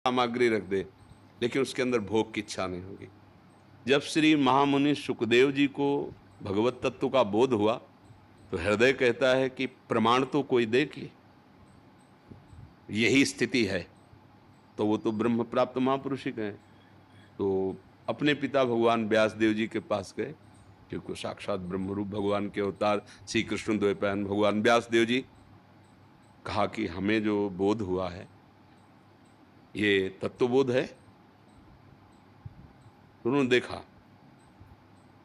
सामग्री रख दे, लेकिन उसके अंदर भोग की इच्छा नहीं होगी। जब श्री महामुनि सुखदेव जी को भगवत तत्व का बोध हुआ तो हृदय कहता है कि प्रमाण तो कोई दे कि यही स्थिति है, तो वो तो ब्रह्म प्राप्त महापुरुष ही गए। तो अपने पिता भगवान व्यासदेव जी के पास गए, क्योंकि साक्षात ब्रह्मरूप भगवान के अवतार श्री कृष्ण द्वैपायन भगवान व्यासदेव जी। कहा कि हमें जो बोध हुआ है ये तत्वबोध है। उन्होंने देखा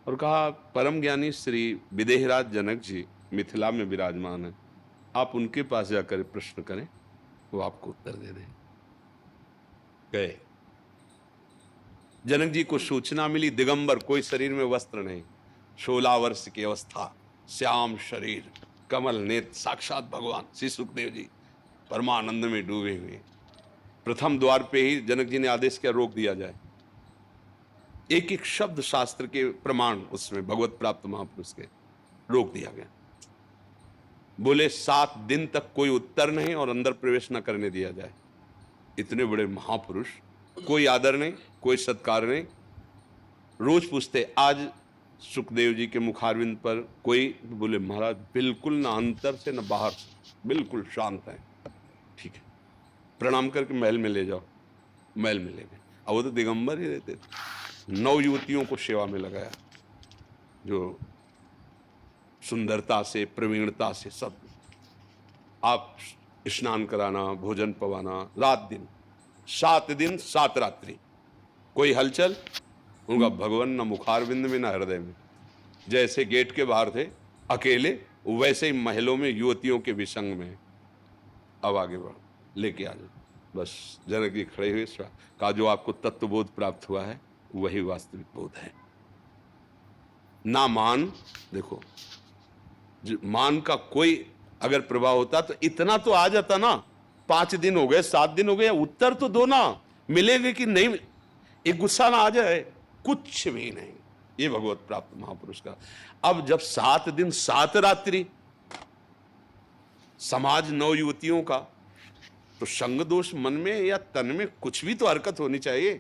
और कहा, परम ज्ञानी श्री विदेहराज जनक जी मिथिला में विराजमान है, आप उनके पास जाकर प्रश्न करें, वो आपको उत्तर दे दें। गए। जनक जी को सूचना मिली, दिगंबर, कोई शरीर में वस्त्र नहीं, 16 वर्ष की अवस्था, श्याम शरीर, कमल नेत्र, साक्षात भगवान श्री सुखदेव जी परमानंद में डूबे हुए। प्रथम द्वार पे ही जनक जी ने आदेश किया, रोक दिया जाए। एक एक शब्द शास्त्र के प्रमाण उसमें भगवत प्राप्त महापुरुष के रोक दिया गया। बोले 7 दिन तक कोई उत्तर नहीं और अंदर प्रवेश न करने दिया जाए। इतने बड़े महापुरुष, कोई आदर नहीं, कोई सत्कार नहीं। रोज पूछते, आज सुखदेव जी के मुखारविंद पर कोई, बोले महाराज बिल्कुल ना अंदर से ना बाहर से, बिल्कुल शांत है। ठीक है, प्रणाम करके महल में ले जाओ। महल में ले गए। अब वो तो दिगंबर ही रहते थे। 9 युवतियों को सेवा में लगाया, जो सुंदरता से, प्रवीणता से, सब आप स्नान कराना, भोजन पवाना, रात दिन, 7 दिन 7 रात्रि, कोई हलचल उनका भगवान न मुखारविंद में न हृदय में। जैसे गेट के बाहर थे अकेले, वैसे ही महलों में युवतियों के विसंग में। अब आगे बढ़, लेके आ जाओ। बस जनक जी खड़े हुए, कहा जो आपको तत्वबोध प्राप्त हुआ है वही वास्तविक बोध है। ना मान, देखो मान का कोई अगर प्रभाव होता तो इतना तो आ जाता ना। 5 दिन हो गए, 7 दिन हो गए, उत्तर तो दो ना, मिलेंगे कि नहीं। एक गुस्सा ना आ जाए, कुछ भी नहीं। ये भगवत प्राप्त महापुरुष का। अब जब 7 दिन 7 रात्रि, समाज 9 युवतियों का, तो संग दोष मन में या तन में कुछ भी तो हरकत होनी चाहिए।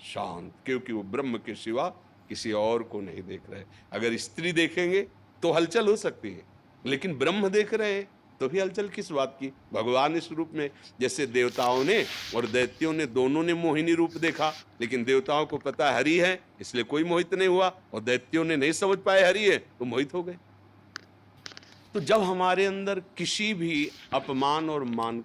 शांत, क्योंकि वो ब्रह्म के सिवा किसी और को नहीं देख रहे। अगर स्त्री देखेंगे तो हलचल हो सकती है, लेकिन ब्रह्म देख रहे हैं तो भी हलचल किस बात की। भगवान इस रूप में, जैसे देवताओं ने और दैत्यों ने दोनों ने मोहिनी रूप देखा, लेकिन देवताओं को पता हरि है इसलिए कोई मोहित नहीं हुआ, और दैत्यों ने नहीं समझ पाए हरि है तो मोहित हो गए। तो जब हमारे अंदर किसी भी अपमान और मान